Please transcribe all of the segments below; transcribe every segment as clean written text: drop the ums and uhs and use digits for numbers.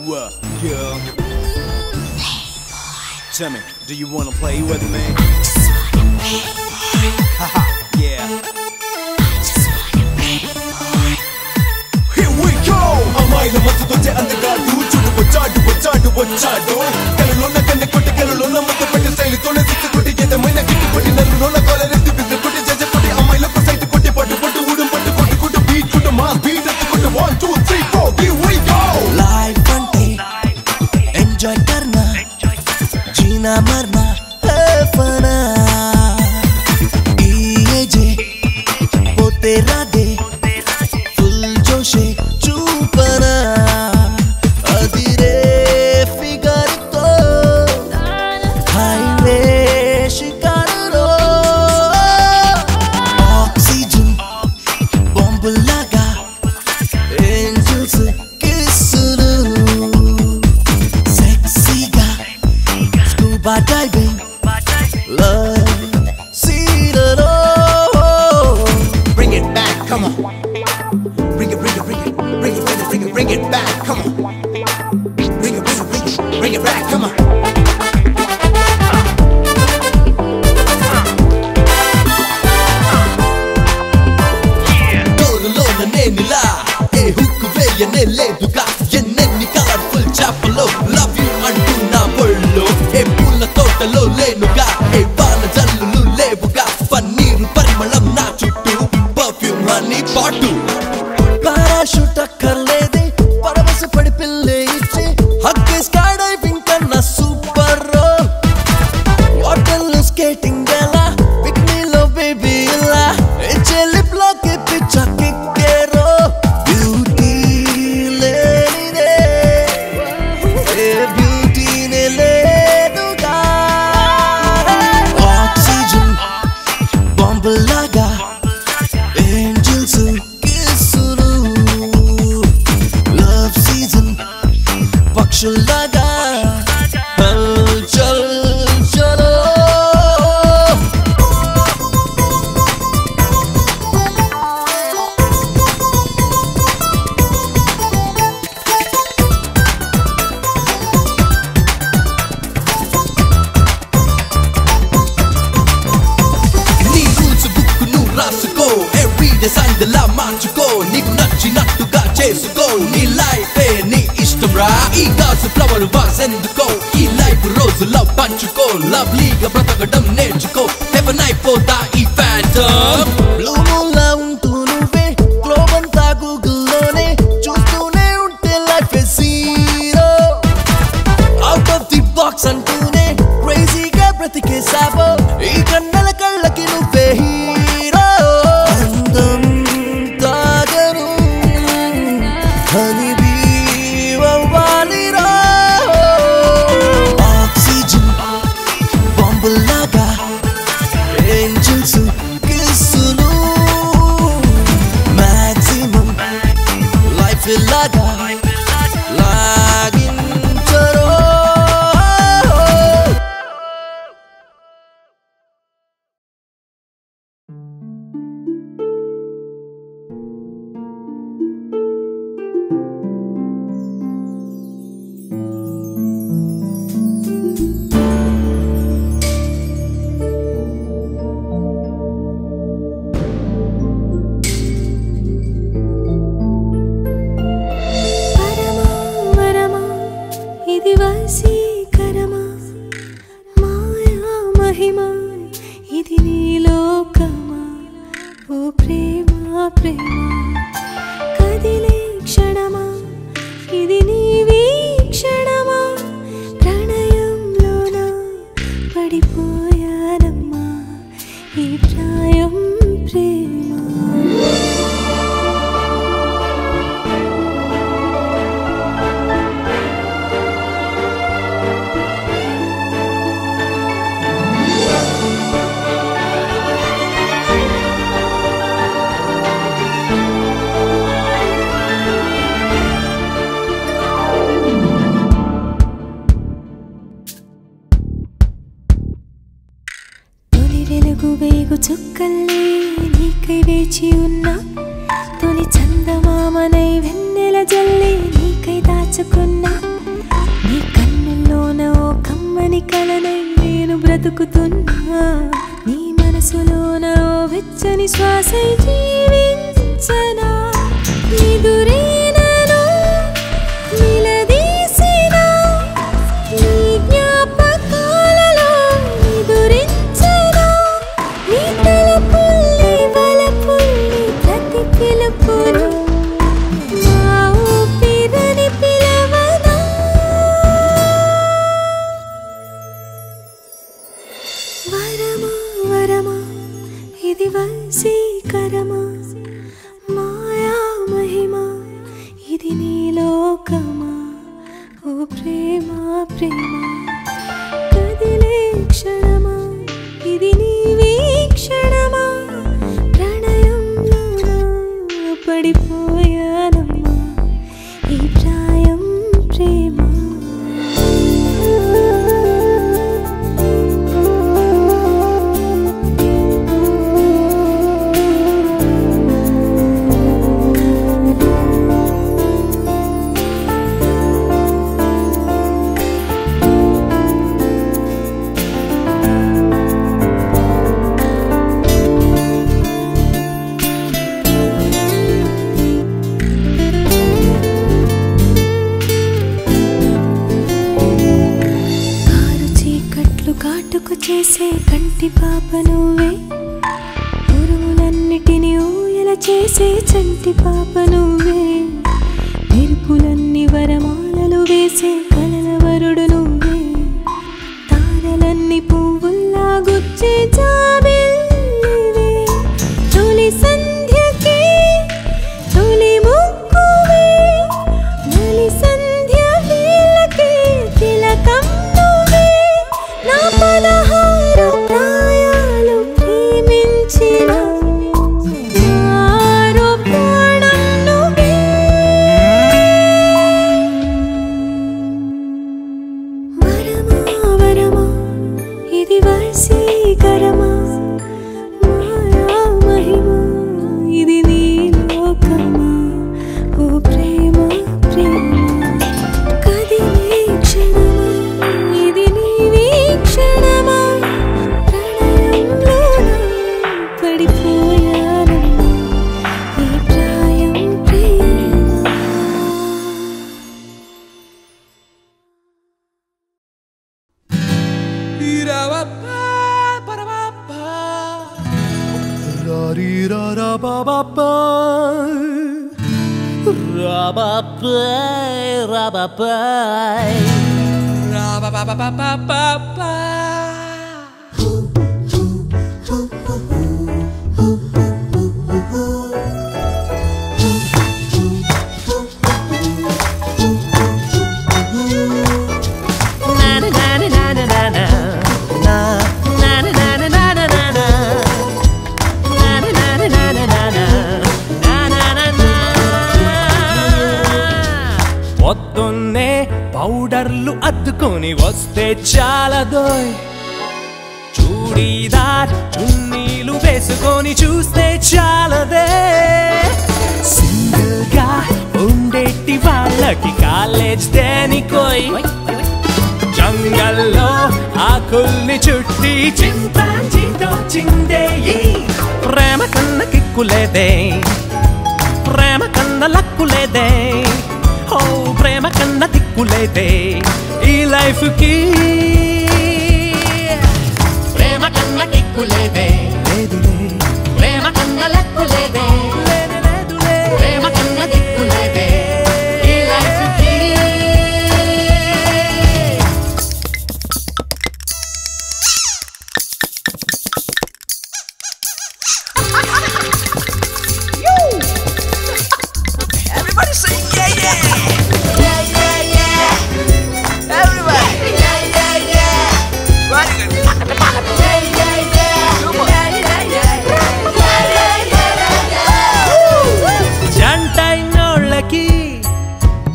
What, girl? Tell me, do you wanna play with me? Haha, yeah. Here we go! అమ్మాయిల మత్తుతోటే అందగాడు చూడు వచ్చాడు వచ్చాడు వచ్చాడు కళ్ళలోన కన్నె కొట్టి కళ్ళలోన మత్తు పెట్టి శైలితోనే సిక్కు కొట్టి ఎదమైన గిట్టు కొట్టి నల్లులోన కాలరెత్తి బిడ్డ కొట్టి జజ కొట్టి అమ్మాయిలకు సైట్ కొట్టి పట్టు పట్టు ఊడం పట్టు కొట్టు కొట్టు బీట్ కొట్టు mass beat ఎత్తుకొట్టు 1 2 3 4 here we go! Life ante enjoy karna जीना मरना है फना ये जे पोते राधे फुल जोशे चूपना अधीरे फिगर तो हाईवे शिकार रो ऑक्सीजन बॉम्ब लगा एंजल्स किसनु सेक्सी गा scuba diving love see it all Bring it back, come on. Bring it, bring it, bring it, bring it, bring it, bring it, bring it back, come on. Bring it, bring it, bring it, bring it back, come on. డోరులోన నేనిలా ఏ hook వేయనే లేదుగా ఎన్నెన్ని colourful చేపలు love you అంటూ నా ఒళ్ళో ఏ పూల తోటలో లేనుగా ఏ వాన జల్లులు లేవుగా పన్నీరు పరిమళం నా చుట్టూ పర్ఫ్యూమ్ హనీ పాటు పారాషూట్ అక్కర్లేదే పరవశ పడి పిల్లే ఇచ్చే హక్కే స్కై డైవింగ్ కన్నా సూపర్ వాటర్లో స్కేటింగ్ ఎలా పిక్నీలో బేబీ ఇలా ఇచ్చే లిప్ లోకి పిచ్చ కిక్కేరో బ్యూటీ లేనిదే ఏ బ్యూటీనే లేదుగా ఆక్సిజన్ బాంబులాగా ఏంజల్స్ కిస్సులు లవ్ సీజన్ పక్షులాగా హల్చల్ చలో నీ రూల్స్ బుక్ నువ్వు రాసుకో ఎవ్రీ డే సందలా మార్చుకో నీకు నచ్చినట్టుగా చేసుకో నీ లైఫే నీ ఇష్టం రా ఈ గాజు ఫ్లవర్ వాస్ ఎందుకో ఈ లైఫ్ రోజులో పంచుకో లవ్లీగా బ్రతకడం నేర్చుకో హెవెన్ అయిపోతా ఈ ఫ్యాంటమ్ బ్లూ మూన్ లా ఉంటూ నువ్వే గ్లోబ్ అంతా గూగుల్లోనే చూస్తూనే ఉంటే life zero out of the box అంటూనే క్రేజీగా బ్రతికేసావో ఈ కన్నల కళ్ళకి నువ్వే హీరో అందం తాగను హనీ బీ అవ్వాలిరా ఆక్సిజన్ బాంబులాగా ఏంజల్స్ కిస్సులు మాక్సిమం లైఫ్ ఇలాగా లాగించరో పరమా వరమా ఇది వశీకరమా మాయా మహిమా ఇది నీలోకమా ఓ ప్రేమ ప్రేమ కదిలే క్షణమా ఇది నీ వీక్షణమా ప్రణయంలోన పడిపోయానమ్మా ఈ ప్రాయం ప్రేమ జల్లి నీకై దాచుకున్నా నీ కన్నుల్లోన ఓ కమ్మని కలనై నేను బ్రతుకుతున్నా నీ మనసులోన ఓ వెచ్చని శ్వాసై జీవించనా నిదురేనను నిలదీసిన నీ జ్ఞాపకాలలో నిదురించనా నీ తలపుల్లి వలపుల్లి ప్రతి పిలుపులు నా ఊపిరిని పిలవనా వరమా వరమా ఇది వశీకరమా మాయా మహిమా ఇది నీ లోకమా ఓ ప్రేమ ప్రేమ కదిలే క్షణమా ఇది నీ వీక్షణమా ప్రణయంలోన పడిపోయానమ్మా ఈ ప్రాయం ప్రేమ కాటుకు చేసే కంటి పాప నువ్వే ఉరుములన్నిటిని ఊయల చేసే చంటి పాప నువ్వే మెరుపులన్నీ వరమాలలు వేసే కలల వరుడు నువ్వే తారలన్నీ పువ్వుల్లా గుచ్చే జాబిల్లివే తొలి సంధ్యకి తొలి ముక్కువే నలి సంధ్య వేళకి తిలకం నా 16 ప్రాయాలు ప్రేమించిన ఆరో ప్రాణం నువ్వే వరమా వరమా ఇది వశీకరమా మాయా మహిమా ఇది నీ లోకమా ఓ ప్రేమ ప్రేమ కదిలే క్షణమా ఇది నీ వీక్షణమా ప్రణయంలోన పడిపోయానమ్మా ఈ ప్రాయం ప్రేమ పొద్దున్నే పౌడర్లు అద్దుకొని వస్తే చాలదోయ్ చూడీదార్ చున్నీలు వేసుకొని చూస్తే చాలదే సింగిల్ గా ఉండేటి వాళ్ళకి కాలేజ్ దేనికోయ్ జంగల్లో ఆకుల్ని చుట్టి చింపాంజీతో చిందేయి ప్రేమ కన్న కిక్కులేదే ప్రేమ కన్న లక్కులేదే ఓ ప్రేమ కన్న దిక్కులేదే ఈ లైఫ్ కి ప్రేమ కన్న కిక్కులేదే లేదులే ప్రేమ కన్న లక్కులేదే లేదులే ప్రేమ కన్న దిక్కులేదే ఈ లైఫ్ కి Everybody say yeah yeah. Yeah yeah yeah. Everybody. Yeah yeah yeah. Very good. Yeah yeah yeah. Super. Yeah yeah yeah. Yeah yeah yeah. జంటైనోళ్ళకి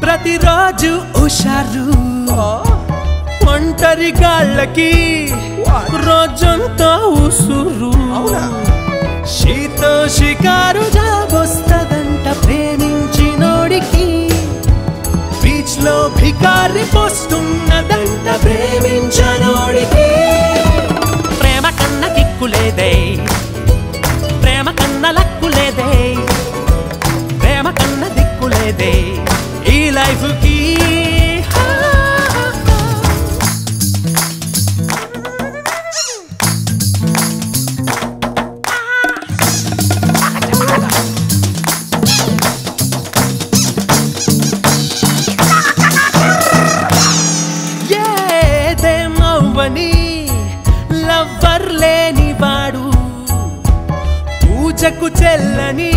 ప్రతిరోజు ఉషారు ఒంటరి గాళ్ళకి రోజంతా ఉసురు షీతో షికారు జాబొస్తదంట ప్రేమించినోడికి లేదే ఈ లైఫ్ కి ఏదేమవ్వని లవ్వర్ లేని వాడు పూజకు చెల్లని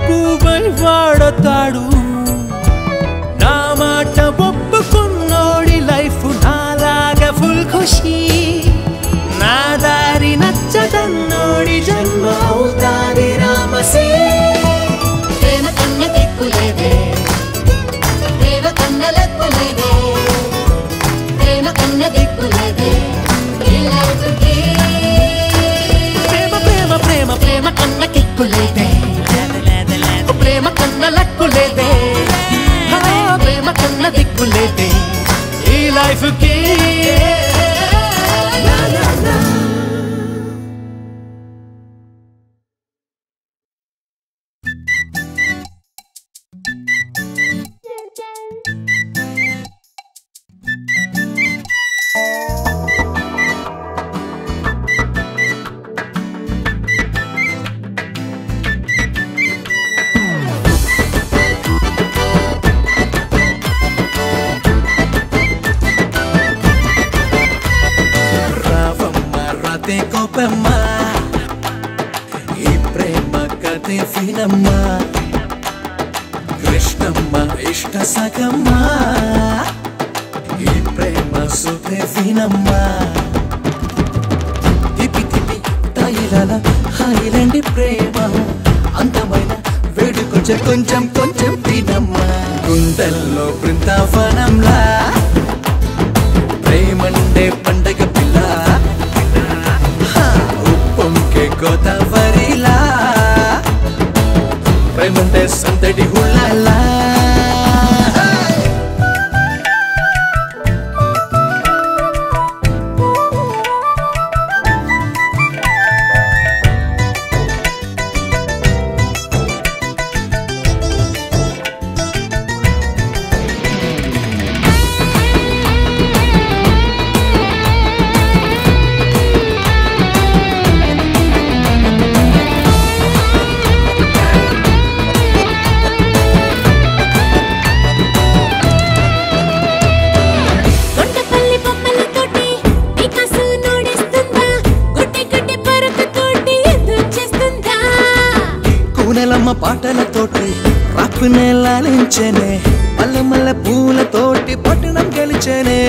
పువ్వై వాడతాడు నా మాట ఒప్పుకున్నోడి లైఫ్ నాలాగా ఫుల్ ఖుషి నా దారి నచ్చదన్నోడి జన్మ అవుతాది రామసే ప్రేమ కన్న దిక్కులేదే ప్రేమ కన్న లెక్కులేదే ప్రేమ కన్న దిక్కులేదే ఈ లైఫ్కి ప్రేమ ప్రేమ ప్రేమ ప్రేమ కన్న కిక్కులేదే ప్రేమ కన్న లక్కులేదే ప్రేమ కన్న దిక్కులేదే ఈ లైఫ్ కి కోపమ్మ ఈ ప్రేమ కథే ఫినమ్మ కృష్ణమ్మ ఇష్ట సగమ్మ ఈ ప్రేమ సుధే ఫినమ్మ తిప్పి తిప్పి తాయిలాల హాయిలండి ప్రేమ అందమైన వేడుకొంచెం కొంచెం కొంచెం ఫినమ్మ గుండెల్లో బృందావనంలా ప్రేమండే పండగ పిల్ల గోదావరిలా ప్రేమంటే సందడి హుల్లాలా పాటలతోటి రాపునే లాలించేనే మల్ల మల్ల పూలతోటి పట్టణం గెలిచేనే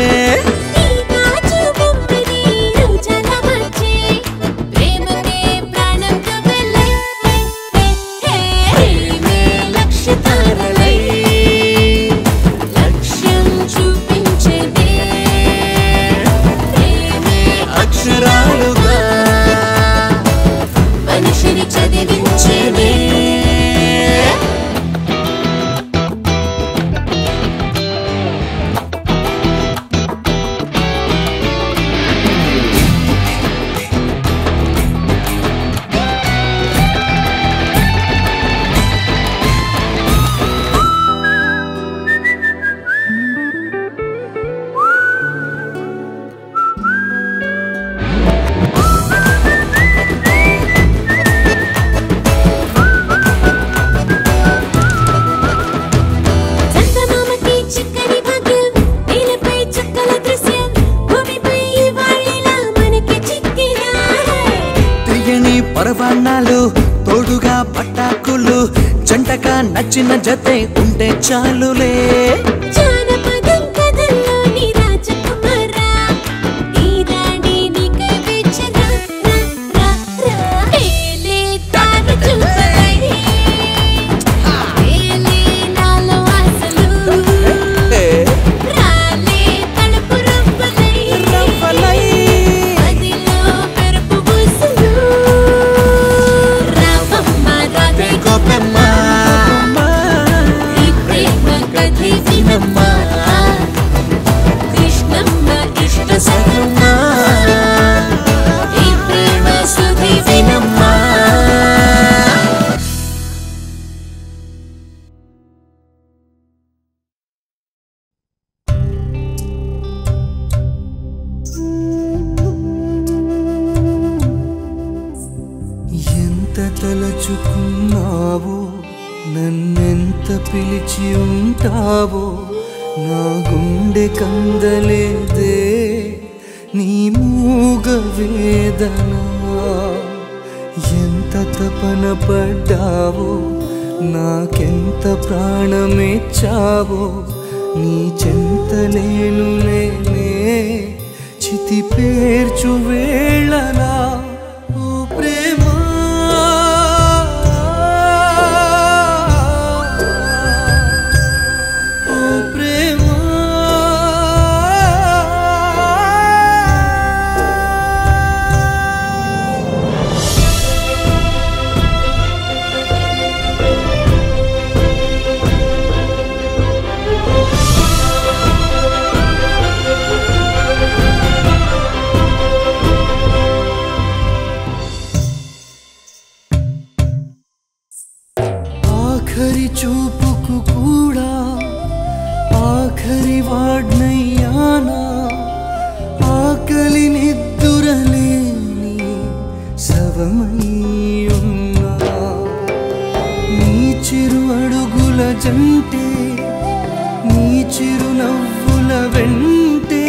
అక్షరాలుగా మనిషిని చదివించేనే పరవాణాలు తోడుగా పటాకులు జంటగా నచ్చిన జతే ఉంటే చాలులే జానపదం కథల్లోని రాజకుమారా ఈ రాణి నీకై వెచ్చరా రా రా ఏలే తార చూపలై ఏలే నాలో ఆశలు రాలే తడుపు రవ్వలై అదిలో పెరుపు బుసులు రావమ్మ రాధే కోపమ్మ ఈ ప్రేమ కథే వినమ్మ ఉంటావో నన్నెంత పిలిచి ఉంటావో నా గుండె కందలేదే నీ మూగ వేదన ఎంత తపన పడ్డావో నాకెంత ప్రాణమిచ్చావో నీ చెంతలేను లేనే చితి పేర్చు వేళలా ఓ ప్రేమ ఆఖరి చూపుకు కూడా ఆఖరి వాడ్నయ్యానా ఆకలి నిద్దురలేని శవమై ఉన్నా నీ చిరు అడుగుల జంటే నీ చిరు నవ్వుల వెంటే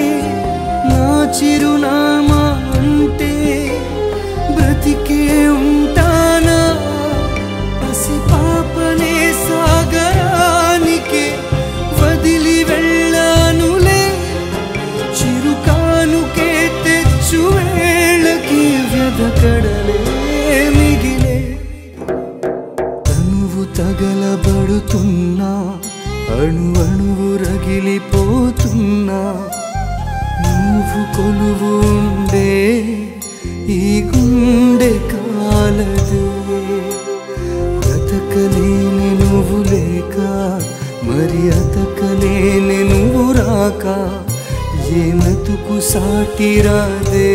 నా చిరునామా అంటే బ్రతికే ఉంటానా పాపనే సాగరానికే వదిలి వెళ్ళానులే చిరుకానుకే తెచ్చు వేళకి వ్యధకడలే మిగిలే తనువు తగలబడుతున్నా అణు అణువు రగిలిపోతున్నా నువ్వు కొలువు ఉండే ఈ గుండె కాలదే అతకలేని నువ్వు లేక మరి అతకలేని నువ్వు రాక ఏ నతుకు సాటి రాదే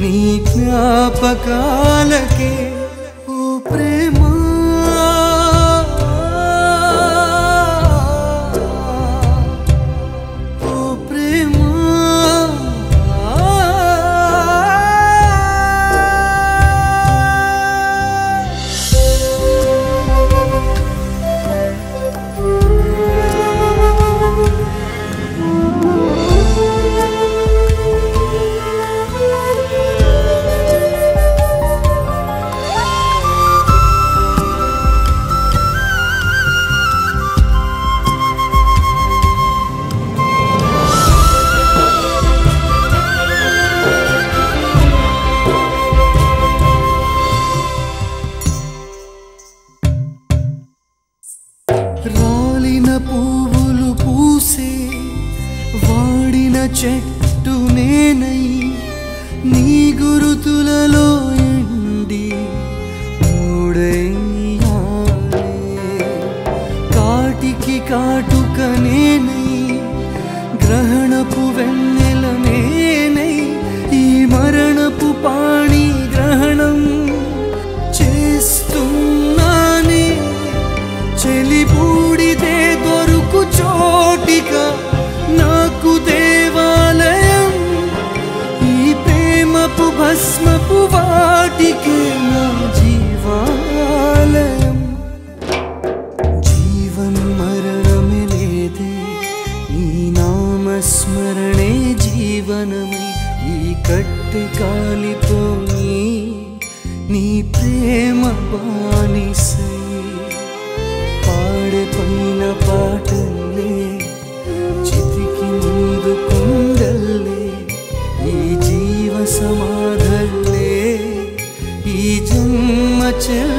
నీ జ్ఞాపకాలకే ఓ ప్రేమ రాలిన పువ్వులు పూసే వాడిన చెట్టు నేనై నీ గురుతులలో ఎండి మూడయ్యానే కాటికి కాటుక నేనై గ్రహణపు వెన్నెల నేనై ఈ మరణపు పాణి గ్రహణం చేస్తున్నానే చెలి బూడిదే దొరుకు చోటిక నాకు దేవాలయం ఈ ప్రేమపు భస్మపు వాటికే నా జీవాలయం జీవన్ మరణమే లేదే నీ నామస్మరణే జీవనమై ఈ కట్టె కాలిపోని నీ ప్రేమ బానిసై పాడే పైన పాటల్లే చితికి ముందు కుండల్లే ఈ జీవ సమాధల్లే ఈ జన్మ చెల్ల